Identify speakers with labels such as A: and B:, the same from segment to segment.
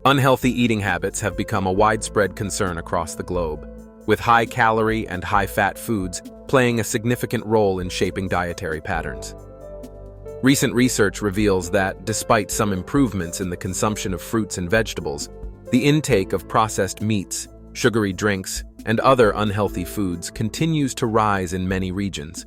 A: Unhealthy eating habits have become a widespread concern across the globe, with high-calorie and high-fat foods playing a significant role in shaping dietary patterns. Recent research reveals that, despite some improvements in the consumption of fruits and vegetables, the intake of processed meats, sugary drinks, and other unhealthy foods continues to rise in many regions.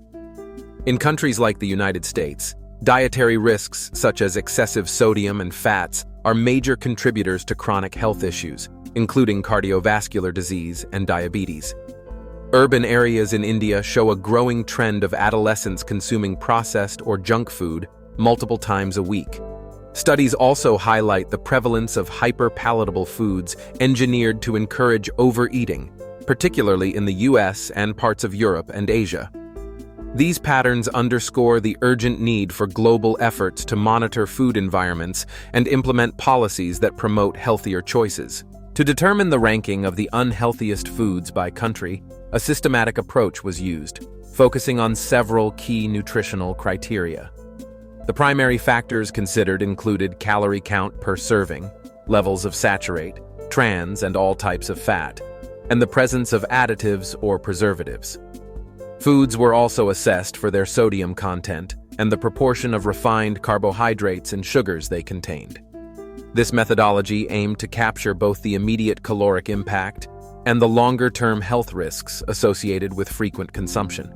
A: In countries like the United States, dietary risks such as excessive sodium and fats are major contributors to chronic health issues, including cardiovascular disease and diabetes. Urban areas in India show a growing trend of adolescents consuming processed or junk food multiple times a week. Studies also highlight the prevalence of hyper-palatable foods engineered to encourage overeating, particularly in the US and parts of Europe and Asia. These patterns underscore the urgent need for global efforts to monitor food environments and implement policies that promote healthier choices. To determine the ranking of the unhealthiest foods by country, a systematic approach was used, focusing on several key nutritional criteria. The primary factors considered included calorie count per serving, levels of saturate, trans, and all types of fat, and the presence of additives or preservatives. Foods were also assessed for their sodium content and the proportion of refined carbohydrates and sugars they contained. This methodology aimed to capture both the immediate caloric impact and the longer-term health risks associated with frequent consumption.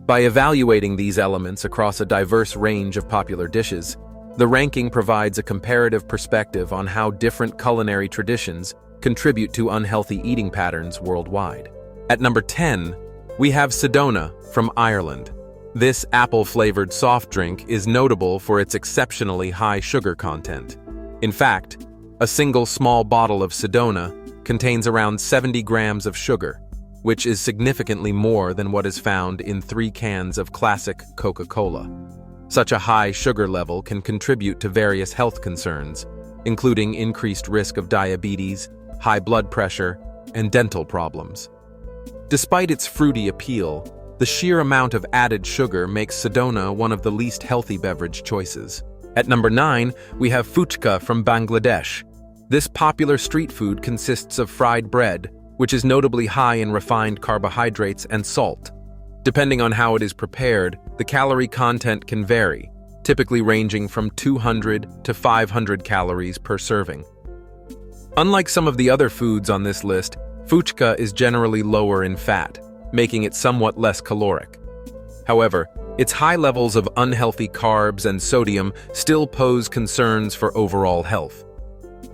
A: By evaluating these elements across a diverse range of popular dishes, the ranking provides a comparative perspective on how different culinary traditions contribute to unhealthy eating patterns worldwide. At number 10, we have Sedona from Ireland. This apple-flavored soft drink is notable for its exceptionally high sugar content. In fact, a single small bottle of Sedona contains around 70 grams of sugar, which is significantly more than what is found in 3 cans of classic Coca-Cola. Such a high sugar level can contribute to various health concerns, including increased risk of diabetes, high blood pressure, and dental problems. Despite its fruity appeal, the sheer amount of added sugar makes Sedona one of the least healthy beverage choices. At number 9, we have fuchka from Bangladesh. This popular street food consists of fried bread, which is notably high in refined carbohydrates and salt. Depending on how it is prepared, the calorie content can vary, typically ranging from 200 to 500 calories per serving. Unlike some of the other foods on this list, fuchka is generally lower in fat, making it somewhat less caloric. However, its high levels of unhealthy carbs and sodium still pose concerns for overall health.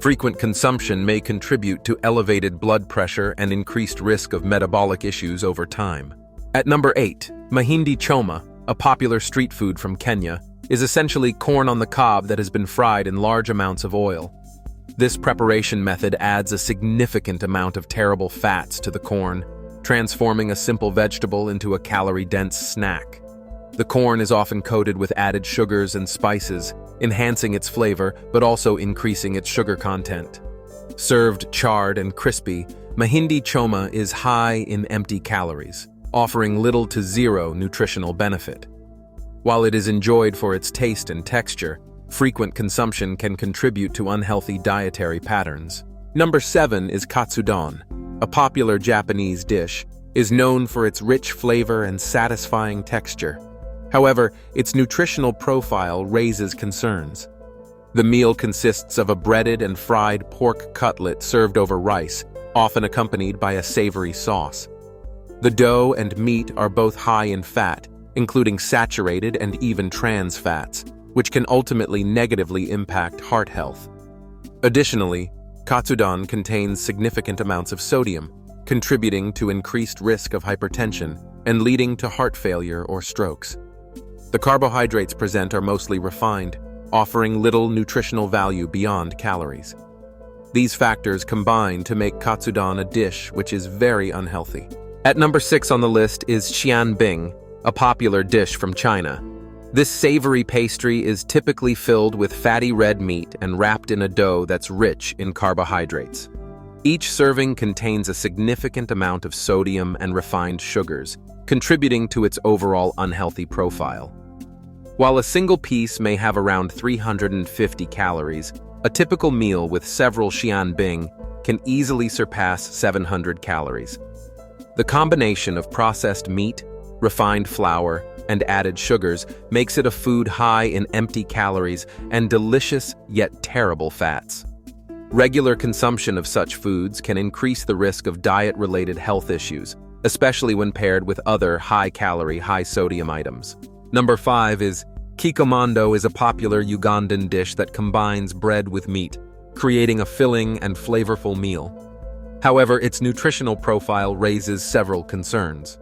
A: Frequent consumption may contribute to elevated blood pressure and increased risk of metabolic issues over time. At number 8, mahindi choma, a popular street food from Kenya, is essentially corn on the cob that has been fried in large amounts of oil. This preparation method adds a significant amount of terrible fats to the corn, transforming a simple vegetable into a calorie-dense snack. The corn is often coated with added sugars and spices, enhancing its flavor but also increasing its sugar content. Served charred and crispy, mahindi choma is high in empty calories, offering little to zero nutritional benefit. While it is enjoyed for its taste and texture, frequent consumption can contribute to unhealthy dietary patterns. Number 7 is katsudon, a popular Japanese dish, is known for its rich flavor and satisfying texture. However, its nutritional profile raises concerns. The meal consists of a breaded and fried pork cutlet served over rice, often accompanied by a savory sauce. The dough and meat are both high in fat, including saturated and even trans fats, which can ultimately negatively impact heart health. Additionally, katsudon contains significant amounts of sodium, contributing to increased risk of hypertension and leading to heart failure or strokes. The carbohydrates present are mostly refined, offering little nutritional value beyond calories. These factors combine to make katsudon a dish which is very unhealthy. At number 6 on the list is xianbing, a popular dish from China. This savory pastry is typically filled with fatty red meat and wrapped in a dough that's rich in carbohydrates. Each serving contains a significant amount of sodium and refined sugars, contributing to its overall unhealthy profile. While a single piece may have around 350 calories, A typical meal with several xianbing can easily surpass 700 calories. The combination of processed meat, refined flour, and added sugars makes it a food high in empty calories and delicious yet terrible fats. Regular consumption of such foods can increase the risk of diet-related health issues, especially when paired with other high-calorie, high-sodium items. Number 5 is Kikomondo is a popular Ugandan dish that combines bread with meat, creating a filling and flavorful meal. However, its nutritional profile raises several concerns.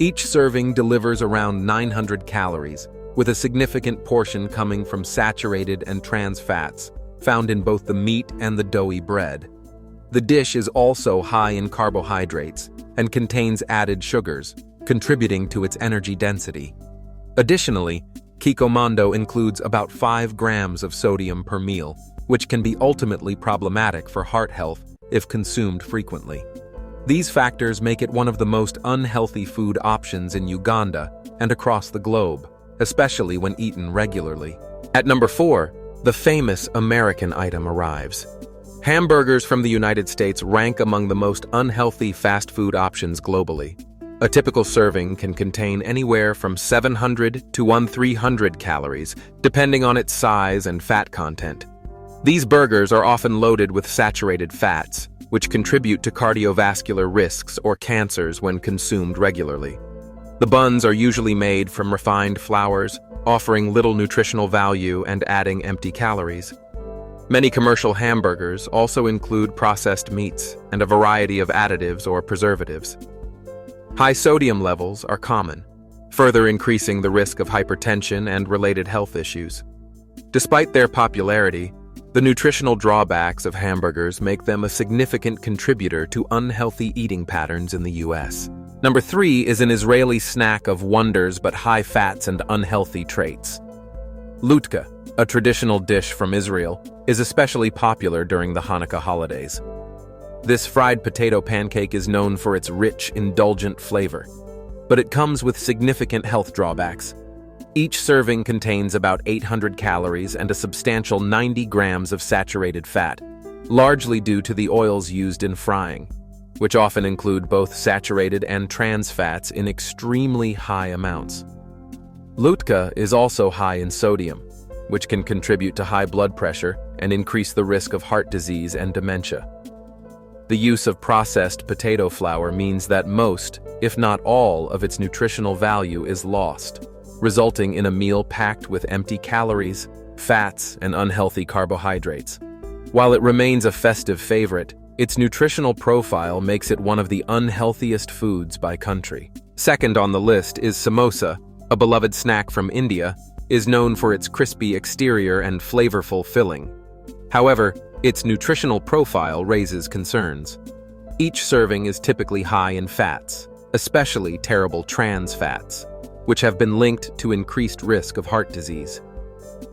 A: Each serving delivers around 900 calories, with a significant portion coming from saturated and trans fats, found in both the meat and the doughy bread. The dish is also high in carbohydrates and contains added sugars, contributing to its energy density. Additionally, Kikomondo includes about 5 grams of sodium per meal, which can be ultimately problematic for heart health if consumed frequently. These factors make it one of the most unhealthy food options in Uganda and across the globe, especially when eaten regularly. At number 4, the famous American item arrives. Hamburgers from the United States rank among the most unhealthy fast food options globally. A typical serving can contain anywhere from 700 to 1,300 calories, depending on its size and fat content. These burgers are often loaded with saturated fats, which contribute to cardiovascular risks or cancers when consumed regularly. The buns are usually made from refined flours, offering little nutritional value and adding empty calories. Many commercial hamburgers also include processed meats and a variety of additives or preservatives. High sodium levels are common, further increasing the risk of hypertension and related health issues. Despite their popularity, the nutritional drawbacks of hamburgers make them a significant contributor to unhealthy eating patterns in the US. Number 3 is an Israeli snack of wonders but high fats and unhealthy traits. Lutka, a traditional dish from Israel, is especially popular during the Hanukkah holidays. This fried potato pancake is known for its rich, indulgent flavor, but it comes with significant health drawbacks. Each serving contains about 800 calories and a substantial 90 grams of saturated fat, largely due to the oils used in frying, which often include both saturated and trans fats in extremely high amounts. Lutka is also high in sodium, which can contribute to high blood pressure and increase the risk of heart disease and dementia. The use of processed potato flour means that most, if not all, of its nutritional value is lost, resulting in a meal packed with empty calories, fats, and unhealthy carbohydrates. While it remains a festive favorite, its nutritional profile makes it one of the unhealthiest foods by country. Second on the list is samosa, a beloved snack from India, is known for its crispy exterior and flavorful filling. However, its nutritional profile raises concerns. Each serving is typically high in fats, especially terrible trans fats, which have been linked to increased risk of heart disease.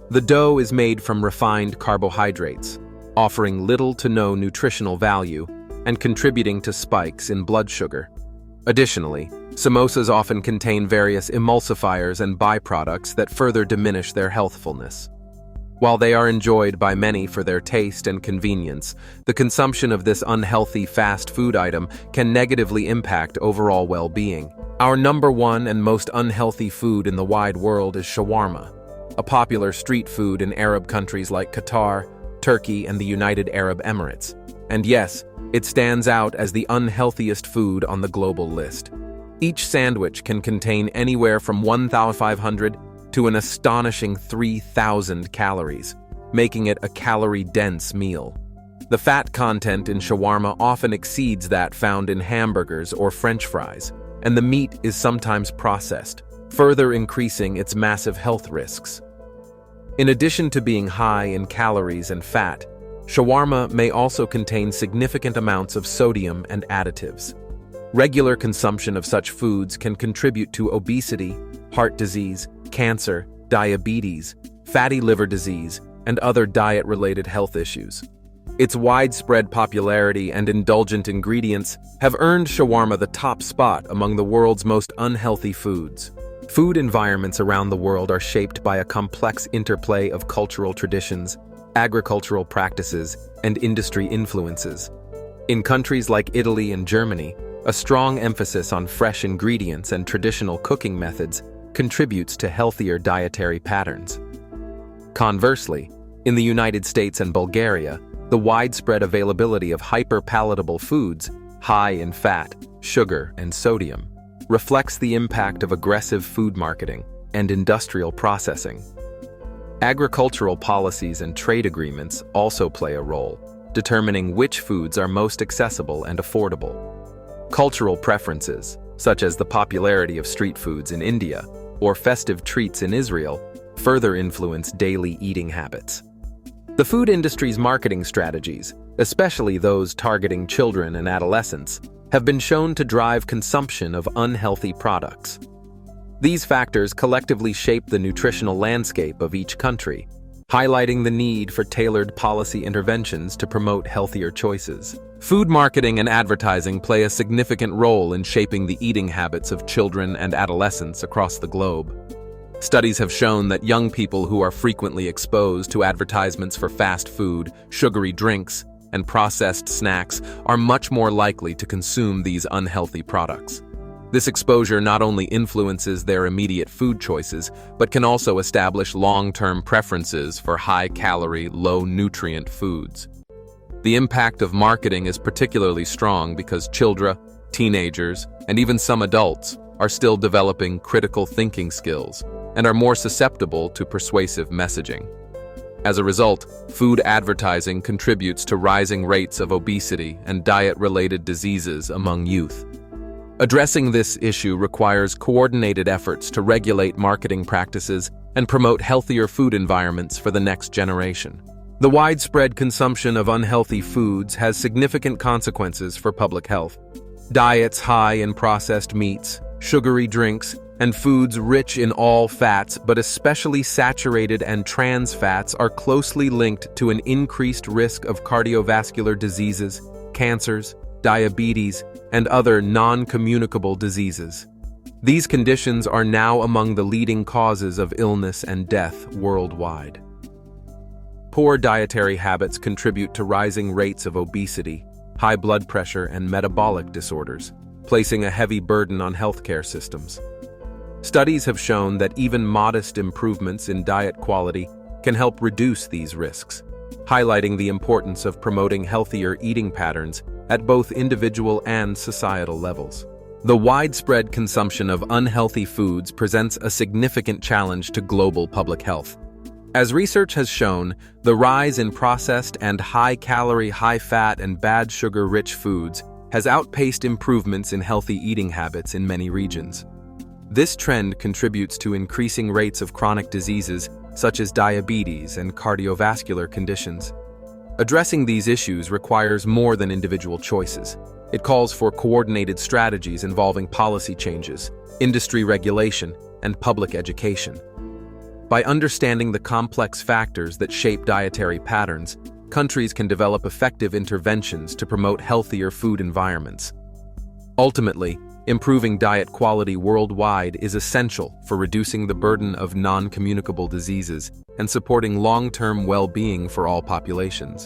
A: The dough is made from refined carbohydrates, offering little to no nutritional value and contributing to spikes in blood sugar. Additionally, samosas often contain various emulsifiers and byproducts that further diminish their healthfulness. While they are enjoyed by many for their taste and convenience, the consumption of this unhealthy fast food item can negatively impact overall well-being. Our number 1 and most unhealthy food in the wide world is shawarma, a popular street food in Arab countries like Qatar, Turkey, and the United Arab Emirates. And yes, it stands out as the unhealthiest food on the global list. Each sandwich can contain anywhere from 1,500 to an astonishing 3,000 calories, making it a calorie-dense meal. The fat content in shawarma often exceeds that found in hamburgers or French fries, and the meat is sometimes processed, further increasing its massive health risks. In addition to being high in calories and fat, shawarma may also contain significant amounts of sodium and additives. Regular consumption of such foods can contribute to obesity, heart disease, cancer, diabetes, fatty liver disease, and other diet-related health issues. Its widespread popularity and indulgent ingredients have earned shawarma the top spot among the world's most unhealthy foods. Food environments around the world are shaped by a complex interplay of cultural traditions, agricultural practices, and industry influences. In countries like Italy and Germany, a strong emphasis on fresh ingredients and traditional cooking methods contributes to healthier dietary patterns. Conversely, in the United States and Bulgaria, the widespread availability of hyper-palatable foods, high in fat, sugar, and sodium, reflects the impact of aggressive food marketing and industrial processing. Agricultural policies and trade agreements also play a role, determining which foods are most accessible and affordable. Cultural preferences, such as the popularity of street foods in India or festive treats in Israel, further influence daily eating habits. The food industry's marketing strategies, especially those targeting children and adolescents, have been shown to drive consumption of unhealthy products. These factors collectively shape the nutritional landscape of each country, highlighting the need for tailored policy interventions to promote healthier choices. Food marketing and advertising play a significant role in shaping the eating habits of children and adolescents across the globe. Studies have shown that young people who are frequently exposed to advertisements for fast food, sugary drinks, and processed snacks are much more likely to consume these unhealthy products. This exposure not only influences their immediate food choices, but can also establish long-term preferences for high-calorie, low-nutrient foods. The impact of marketing is particularly strong because children, teenagers, and even some adults are still developing critical thinking skills and are more susceptible to persuasive messaging. As a result, food advertising contributes to rising rates of obesity and diet-related diseases among youth. Addressing this issue requires coordinated efforts to regulate marketing practices and promote healthier food environments for the next generation. The widespread consumption of unhealthy foods has significant consequences for public health. Diets high in processed meats, sugary drinks, and foods rich in all fats, but especially saturated and trans fats, are closely linked to an increased risk of cardiovascular diseases, cancers, diabetes, and other non-communicable diseases. These conditions are now among the leading causes of illness and death worldwide. Poor dietary habits contribute to rising rates of obesity, high blood pressure, and metabolic disorders, placing a heavy burden on healthcare systems. Studies have shown that even modest improvements in diet quality can help reduce these risks, highlighting the importance of promoting healthier eating patterns at both individual and societal levels. The widespread consumption of unhealthy foods presents a significant challenge to global public health. As research has shown, the rise in processed and high-calorie, high-fat, and bad sugar-rich foods has outpaced improvements in healthy eating habits in many regions. This trend contributes to increasing rates of chronic diseases such as diabetes and cardiovascular conditions. Addressing these issues requires more than individual choices. It calls for coordinated strategies involving policy changes, industry regulation, and public education. By understanding the complex factors that shape dietary patterns, countries can develop effective interventions to promote healthier food environments. Ultimately, improving diet quality worldwide is essential for reducing the burden of non-communicable diseases and supporting long-term well-being for all populations.